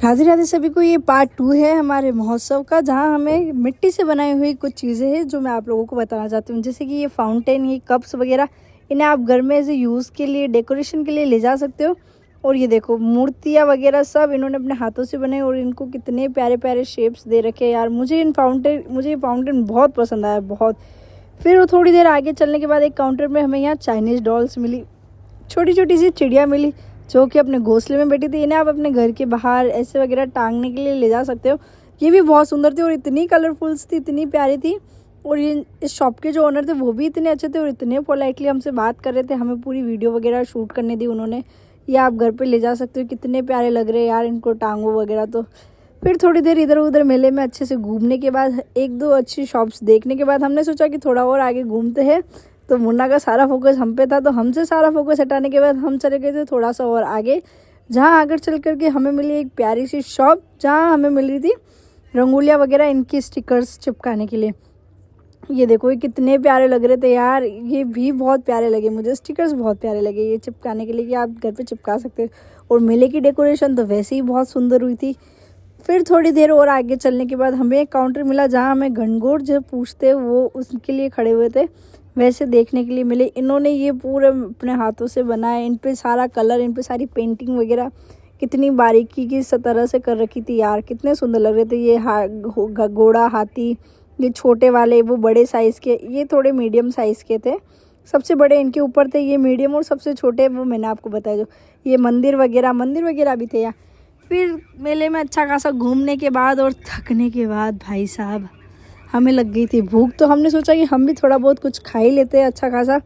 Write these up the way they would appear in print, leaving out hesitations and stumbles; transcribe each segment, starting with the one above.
राधे राधे सभी को। ये पार्ट 2 है हमारे महोत्सव का, जहाँ हमें मिट्टी से बनाई हुई कुछ चीज़ें हैं जो मैं आप लोगों को बताना चाहती हूँ। जैसे कि ये फाउंटेन, ये कप्स वगैरह, इन्हें आप घर में ऐसे यूज़ के लिए, डेकोरेशन के लिए ले जा सकते हो। और ये देखो मूर्तियाँ वगैरह सब इन्होंने अपने हाथों से बनाई और इनको कितने प्यारे प्यारे शेप्स दे रखे हैं यार। मुझे ये फाउंटेन बहुत पसंद आया, बहुत। फिर वो थोड़ी देर आगे चलने के बाद एक काउंटर में हमें यहाँ चाइनीज़ डॉल्स मिली, छोटी छोटी सी चिड़िया मिली जो कि अपने घोंसले में बैठी थी। इन्हें आप अपने घर के बाहर ऐसे वगैरह टांगने के लिए ले जा सकते हो। ये भी बहुत सुंदर थी और इतनी कलरफुल्स थी, इतनी प्यारी थी। और ये इस शॉप के जो ओनर थे वो भी इतने अच्छे थे और इतने पोलाइटली हमसे बात कर रहे थे। हमें पूरी वीडियो वगैरह शूट करने दी उन्होंने। ये आप घर पे ले जा सकते हो, कितने प्यारे लग रहे हैं यार इनको टांगो वगैरह। तो फिर थोड़ी देर इधर उधर मेले में अच्छे से घूमने के बाद, एक दो अच्छी शॉप्स देखने के बाद, हमने सोचा कि थोड़ा और आगे घूमते हैं। तो मुन्ना का सारा फोकस हम पे था, तो हमसे सारा फोकस हटाने के बाद हम चले गए थे थोड़ा सा और आगे, जहाँ आगे चल करके हमें मिली एक प्यारी सी शॉप, जहाँ हमें मिल रही थी रंगोलियाँ वगैरह, इनकी स्टिकर्स चिपकाने के लिए। ये देखो ये कितने प्यारे लग रहे थे यार, ये भी बहुत प्यारे लगे मुझे। स्टिकर्स बहुत प्यारे लगे ये चिपकाने के लिए, कि आप घर पे चिपका सकते हो। और मेले की डेकोरेशन तो वैसे ही बहुत सुंदर हुई थी। फिर थोड़ी देर और आगे चलने के बाद हमें एक काउंटर मिला, जहाँ हमें घनघोर जो पूछते वो उसके लिए खड़े हुए थे, वैसे देखने के लिए मिले। इन्होंने ये पूरे अपने हाथों से बनाए, इन पे सारा कलर, इन पे सारी पेंटिंग वगैरह कितनी बारीकी की तरह से कर रखी थी यार, कितने सुंदर लग रहे थे। ये घोड़ा, हाथी, ये छोटे वाले, वो बड़े साइज़ के, ये थोड़े मीडियम साइज़ के थे। सबसे बड़े इनके ऊपर थे, ये मीडियम, और सबसे छोटे वो मैंने आपको बताया जो ये मंदिर वगैरह भी थे यार। फिर मेले में अच्छा खासा घूमने के बाद और थकने के बाद भाई साहब हमें लग गई थी भूख। तो हमने सोचा कि हम भी थोड़ा बहुत कुछ खा ही लेते हैं अच्छा खासा।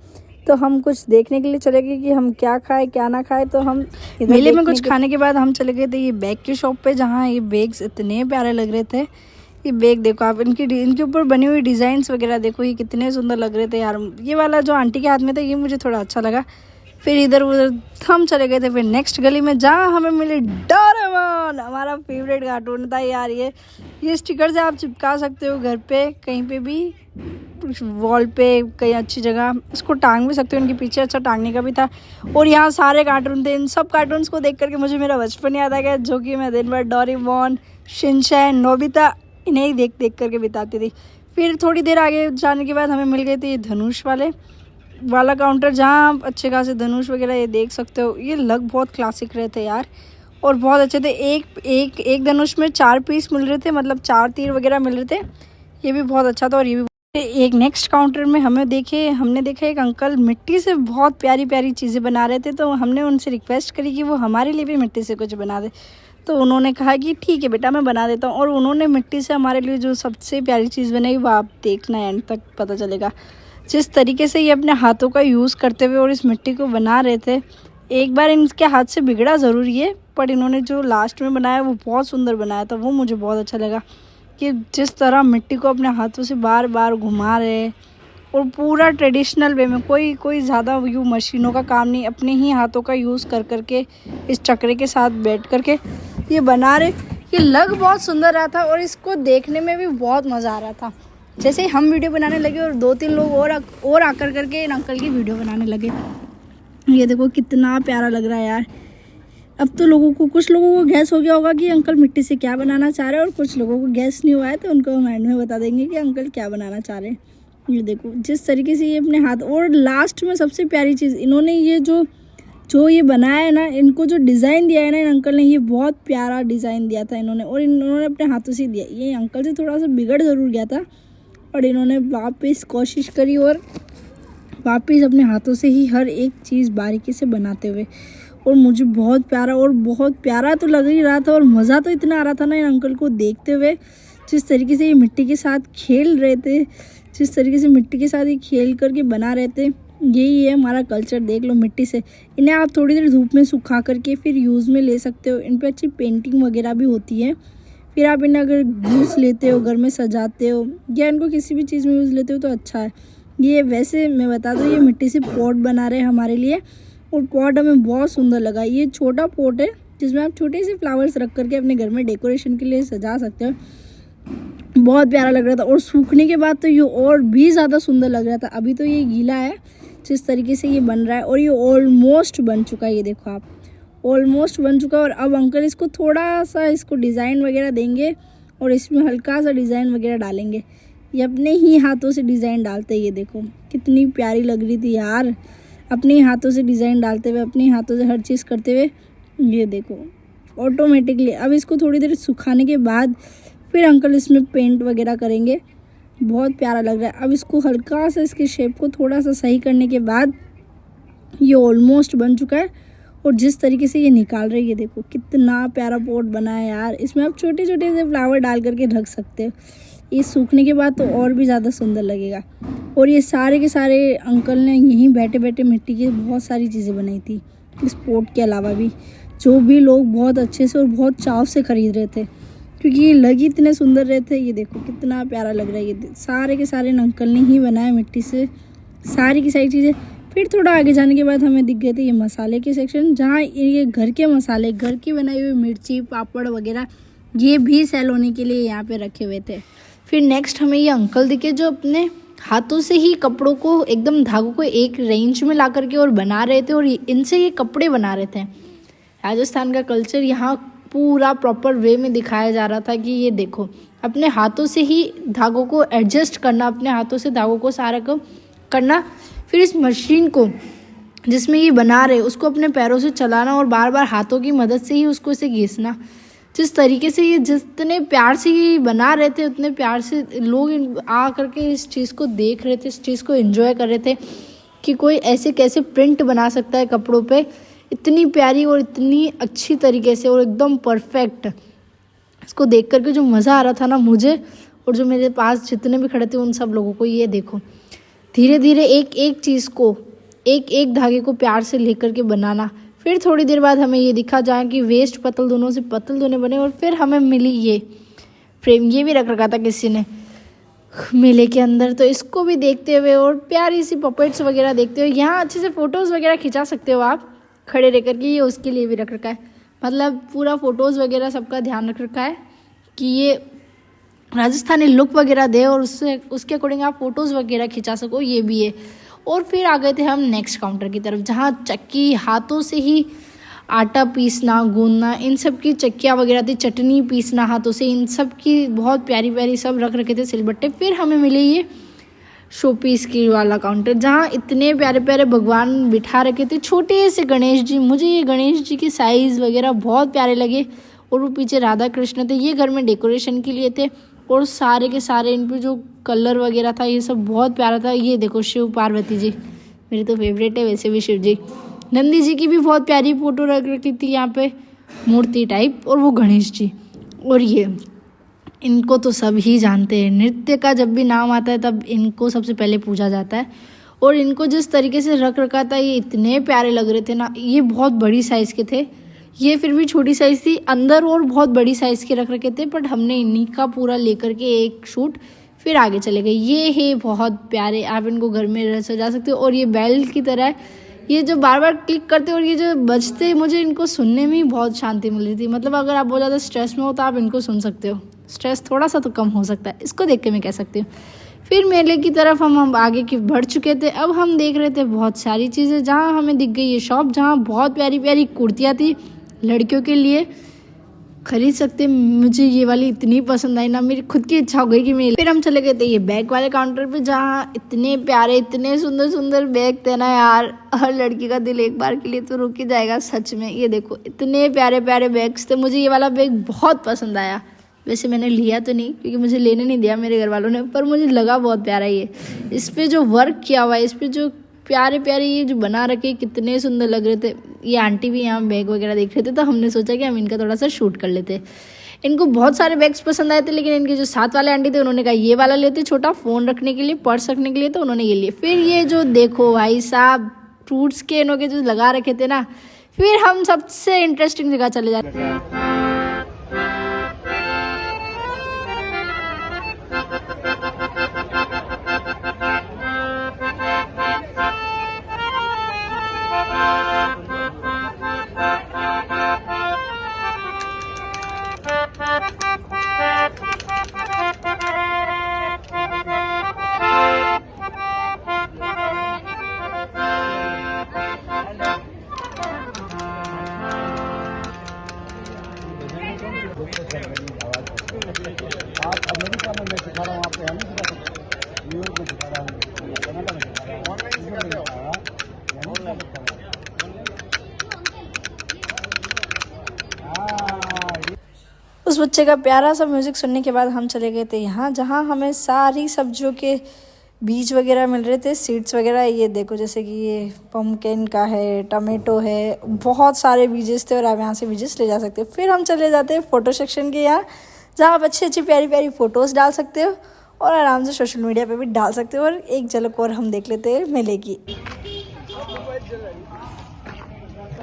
तो हम कुछ देखने के लिए चले गए कि हम क्या खाएं क्या ना खाएं। तो हम मेले में कुछ खाने के बाद हम चले गए थे ये बैग की शॉप पे, जहाँ ये बैग्स इतने प्यारे लग रहे थे। ये बैग देखो आप, इनके ऊपर बनी हुई डिज़ाइंस वगैरह देखो, ये कितने सुंदर लग रहे थे यार। ये वाला जो आंटी के हाथ में था ये मुझे थोड़ा अच्छा लगा। फिर इधर उधर हम चले गए थे फिर नेक्स्ट गली में, जहाँ हमें मिली डोरेमोन, हमारा फेवरेट कार्टून था यार। ये स्टिकर से आप चिपका सकते हो घर पे, कहीं पे भी, वॉल पे, कहीं अच्छी जगह इसको टांग भी सकते हो। इनके पीछे अच्छा टांगने का भी था। और यहाँ सारे कार्टून थे। इन सब कार्टून्स को देख करके मुझे मेरा बचपन याद आ गया, जो कि मैं दिन भर डोरेमोन, शिनचैन, नोबिता, इन्हें ही देख देख करके बिताती थी। फिर थोड़ी देर आगे जाने के बाद हमें मिल गए थे ये धनुष वाला काउंटर, जहाँ आप अच्छे खासे धनुष वगैरह ये देख सकते हो। ये लग बहुत क्लासिक रहे थे यार और बहुत अच्छे थे। एक धनुष में 4 पीस मिल रहे थे, मतलब 4 तीर वगैरह मिल रहे थे। ये भी बहुत अच्छा था। और ये भी एक नेक्स्ट काउंटर में हमने देखा एक अंकल मिट्टी से बहुत प्यारी प्यारी चीज़ें बना रहे थे। तो हमने उनसे रिक्वेस्ट करी कि वो हमारे लिए भी मिट्टी से कुछ बना दे। तो उन्होंने कहा कि ठीक है बेटा, मैं बना देता हूँ। और उन्होंने मिट्टी से हमारे लिए जो सबसे प्यारी चीज़ बनाई वो आप देखना, एंड तक पता चलेगा। जिस तरीके से ये अपने हाथों का यूज़ करते हुए और इस मिट्टी को बना रहे थे, एक बार इनके हाथ से बिगड़ा ज़रूर ये, पर इन्होंने जो लास्ट में बनाया वो बहुत सुंदर बनाया था। वो मुझे बहुत अच्छा लगा कि जिस तरह मिट्टी को अपने हाथों से बार बार घुमा रहे और पूरा ट्रेडिशनल वे में, कोई ज़्यादा यूँ मशीनों का काम नहीं, अपने ही हाथों का यूज़ कर करके इस चक्रे के साथ बैठ करके ये बना रहे। ये लग बहुत सुंदर रहा था और इसको देखने में भी बहुत मज़ा आ रहा था। जैसे ही हम वीडियो बनाने लगे और 2-3 लोग और आकर करके इन अंकल की वीडियो बनाने लगे। ये देखो कितना प्यारा लग रहा है यार। अब तो कुछ लोगों को गैस हो गया होगा कि अंकल मिट्टी से क्या बनाना चाह रहे हैं, और कुछ लोगों को गैस नहीं हुआ है तो उनको माइंड में बता देंगे कि अंकल क्या बनाना चाह रहे हैं। ये देखो जिस तरीके से ये अपने हाथ, और लास्ट में सबसे प्यारी चीज़ इन्होंने ये जो ये बनाया है ना, इनको जो डिज़ाइन दिया है ना इन अंकल ने, ये बहुत प्यारा डिज़ाइन दिया था इन्होंने, और इन्होंने अपने हाथों से दिया। ये अंकल से थोड़ा सा बिगड़ ज़रूर गया था, और इन्होंने वापस कोशिश करी और वापस अपने हाथों से ही हर एक चीज़ बारीकी से बनाते हुए। और मुझे बहुत प्यारा तो लग ही रहा था, और मज़ा तो इतना आ रहा था ना इन अंकल को देखते हुए। जिस तरीके से ये मिट्टी के साथ खेल रहे थे, जिस तरीके से मिट्टी के साथ ये खेल करके बना रहे थे, यही है हमारा कल्चर। देख लो मिट्टी से, इन्हें आप थोड़ी देर धूप में सुखा करके फिर यूज़ में ले सकते हो। इन पर अच्छी पेंटिंग वगैरह भी होती है। फिर आप इन्हें अगर यूज़ लेते हो, घर में सजाते हो, या इनको किसी भी चीज़ में यूज़ लेते हो तो अच्छा है। ये वैसे मैं बता दूँ, ये मिट्टी से पॉट बना रहे हैं हमारे लिए, और पॉट हमें बहुत सुंदर लगा। ये छोटा पॉट है जिसमें आप छोटे से फ्लावर्स रख करके अपने घर में डेकोरेशन के लिए सजा सकते हो। बहुत प्यारा लग रहा था, और सूखने के बाद तो ये और भी ज़्यादा सुंदर लग रहा था। अभी तो ये गीला है जिस तरीके से ये बन रहा है, और ये ऑलमोस्ट बन चुका है। ये देखो आप, ऑलमोस्ट बन चुका है। और अब अंकल इसको थोड़ा सा इसको डिज़ाइन वगैरह देंगे और इसमें हल्का सा डिज़ाइन वगैरह डालेंगे। ये अपने ही हाथों से डिज़ाइन डालते हैं। ये देखो कितनी प्यारी लग रही थी यार, अपने ही हाथों से डिज़ाइन डालते हुए, अपने ही हाथों से हर चीज़ करते हुए। ये देखो ऑटोमेटिकली। अब इसको थोड़ी देर सुखाने के बाद फिर अंकल इसमें पेंट वगैरह करेंगे। बहुत प्यारा लग रहा है। अब इसको हल्का सा इसके शेप को थोड़ा सा सही करने के बाद ये ऑलमोस्ट बन चुका है। और जिस तरीके से ये निकाल रही है, देखो कितना प्यारा पॉट बना है यार। इसमें आप छोटे छोटे से फ्लावर डाल करके रख सकते हो। ये सूखने के बाद तो और भी ज़्यादा सुंदर लगेगा। और ये सारे के सारे अंकल ने यहीं बैठे बैठे मिट्टी की बहुत सारी चीज़ें बनाई थी इस पॉट के अलावा भी, जो भी लोग बहुत अच्छे से और बहुत चाव से ख़रीद रहे थे, क्योंकि ये लगी इतने सुंदर रहे थे। ये देखो कितना प्यारा लग रहा है। ये सारे के सारे अंकल ने ही बनाए मिट्टी से सारी की सारी चीज़ें। फिर थोड़ा आगे जाने के बाद हमें दिख गए थे ये मसाले के सेक्शन, जहाँ ये घर के मसाले, घर की बनाई हुई मिर्ची, पापड़ वगैरह ये भी सेल होने के लिए यहाँ पे रखे हुए थे। फिर नेक्स्ट हमें ये अंकल दिखे जो अपने हाथों से ही कपड़ों को एकदम धागों को एक रेंज में ला करके और बना रहे थे, और इनसे ये कपड़े बना रहे थे। राजस्थान का कल्चर यहाँ पूरा प्रॉपर वे में दिखाया जा रहा था कि ये देखो अपने हाथों से ही धागों को एडजस्ट करना, अपने हाथों से धागों को सारा को करना। फिर इस मशीन को जिसमें ये बना रहे उसको अपने पैरों से चलाना और बार बार हाथों की मदद से ही उसको इसे घिसना। जिस तरीके से ये जितने प्यार से ये बना रहे थे उतने प्यार से लोग आ करके इस चीज़ को देख रहे थे, इस चीज़ को एंजॉय कर रहे थे कि कोई ऐसे कैसे प्रिंट बना सकता है कपड़ों पे इतनी प्यारी और इतनी अच्छी तरीके से और एकदम परफेक्ट। इसको देख करके जो मज़ा आ रहा था ना मुझे और जो मेरे पास जितने भी खड़े थे उन सब लोगों को, ये देखो धीरे धीरे एक एक चीज़ को एक एक धागे को प्यार से लेकर के बनाना। फिर थोड़ी देर बाद हमें ये दिखा जहाँ कि वेस्ट पतल दोनों से पतल दोने बने। और फिर हमें मिली ये फ्रेम, ये भी रख रखा था किसी ने मेले के अंदर, तो इसको भी देखते हुए और प्यारी सी पपेट्स वगैरह देखते हुए यहाँ अच्छे से फ़ोटोज़ वगैरह खिंचा सकते हो आप खड़े रह कर के। ये उसके लिए भी रख रखा है, मतलब पूरा फ़ोटोज़ वगैरह सबका ध्यान रख रखा है कि ये राजस्थानी लुक वगैरह दे और उसके अकॉर्डिंग आप फ़ोटोज़ वगैरह खिंचा सको, ये भी है। और फिर आ गए थे हम नेक्स्ट काउंटर की तरफ, जहाँ चक्की, हाथों से ही आटा पीसना, गूंदना, इन सब की चक्कियाँ वगैरह थी, चटनी पीसना हाथों से, इन सब की बहुत प्यारी प्यारी सब रख रखे थे सिलबट्टे। फिर हमें मिले ये शो पीस की वाला काउंटर, जहाँ इतने प्यारे प्यारे भगवान बिठा रखे थे, छोटे से गणेश जी। मुझे ये गणेश जी की साइज़ वगैरह बहुत प्यारे लगे। और वो पीछे राधा कृष्ण थे, ये घर में डेकोरेशन के लिए थे। और सारे के सारे इन पर जो कलर वगैरह था ये सब बहुत प्यारा था। ये देखो शिव पार्वती जी मेरी तो फेवरेट है, वैसे भी शिव जी। नंदी जी की भी बहुत प्यारी फोटो रख रखी थी यहाँ पे मूर्ति टाइप, और वो गणेश जी। और ये इनको तो सब ही जानते हैं, नृत्य का जब भी नाम आता है तब इनको सबसे पहले पूजा जाता है। और इनको जिस तरीके से रख रखा था ये इतने प्यारे लग रहे थे ना। ये बहुत बड़ी साइज़ के थे, ये फिर भी छोटी साइज़ थी अंदर, और बहुत बड़ी साइज़ के रख रखे थे। बट हमने इन्हीं का पूरा लेकर के एक शूट फिर आगे चले गए। ये है बहुत प्यारे, आप इनको घर में सजा सकते हो। और ये बेल की तरह है, ये जो बार बार क्लिक करते और ये जो बजते, मुझे इनको सुनने में ही बहुत शांति मिल रही थी। मतलब अगर आप बहुत ज़्यादा स्ट्रेस में हो तो आप इनको सुन सकते हो, स्ट्रेस थोड़ा सा तो कम हो सकता है, इसको देख के मैं कह सकती हूँ। फिर मेले की तरफ हम आगे की बढ़ चुके थे। अब हम देख रहे थे बहुत सारी चीज़ें, जहाँ हमें दिख गई ये शॉप, जहाँ बहुत प्यारी प्यारी कुर्तियाँ थी लड़कियों के लिए, खरीद सकते। मुझे ये वाली इतनी पसंद आई ना, मेरी खुद की इच्छा हो गई कि मैं। फिर हम चले गए थे ये बैग वाले काउंटर पे, जहाँ इतने प्यारे इतने सुंदर सुंदर बैग थे ना यार, हर लड़की का दिल एक बार के लिए तो रुक ही जाएगा सच में। ये देखो इतने प्यारे प्यारे बैग्स थे, मुझे ये वाला बैग बहुत पसंद आया। वैसे मैंने लिया तो नहीं क्योंकि मुझे लेने नहीं दिया मेरे घर वालों ने, पर मुझे लगा बहुत प्यारा ये। इस पर जो वर्क किया हुआ है, इस पर जो प्यारे प्यारे ये जो बना रखे कितने सुंदर लग रहे थे। ये आंटी भी यहाँ बैग वगैरह देख रहे थे, तो हमने सोचा कि हम इनका थोड़ा सा शूट कर लेते। इनको बहुत सारे बैग्स पसंद आए थे, लेकिन इनके जो साथ वाले आंटी थे उन्होंने कहा ये वाला लेते, छोटा फ़ोन रखने के लिए, पर्स रखने के लिए, तो उन्होंने ये लिए। फिर ये जो देखो भाई साहब फ्रूट्स के इन्होंने जो लगा रखे थे ना, फिर हम सबसे इंटरेस्टिंग जगह चले जाते हैं। आप अमेरिका में मैं सिखा रहा हूँ, आपको यहाँ नहीं सिखा सकते। न्यूयॉर्क में सिखा रहा हूँ, कनाडा में सिखा रहा हूँ, इसमें नहीं सिखा रहा, यहाँ नहीं सिखा सकता। उस बच्चे का प्यारा सा म्यूज़िक सुनने के बाद हम चले गए थे यहाँ, जहाँ हमें सारी सब्जियों के बीज वगैरह मिल रहे थे, सीड्स वगैरह। ये देखो, जैसे कि ये पम्पकिन का है, टमाटो है, बहुत सारे बीजेस थे और आप यहाँ से बीजेस ले जा सकते हो। फिर हम चले जाते हैं फ़ोटो सेक्शन के यहाँ, जहाँ आप अच्छी अच्छी प्यारी प्यारी फ़ोटोज़ डाल सकते हो और आराम से सोशल मीडिया पे भी डाल सकते हो। और एक झलक और हम देख लेते हैं मेले की।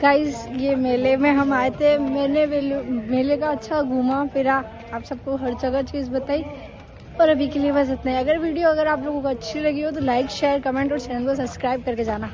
गाइस, ये मेले में हम आए थे, मैंने मेले का अच्छा घूमा फिरा, आप सबको हर जगह चीज़ बताई। और अभी के लिए बस इतना ही। अगर वीडियो आप लोगों को अच्छी लगी हो तो लाइक, शेयर, कमेंट और चैनल को सब्सक्राइब करके जाना।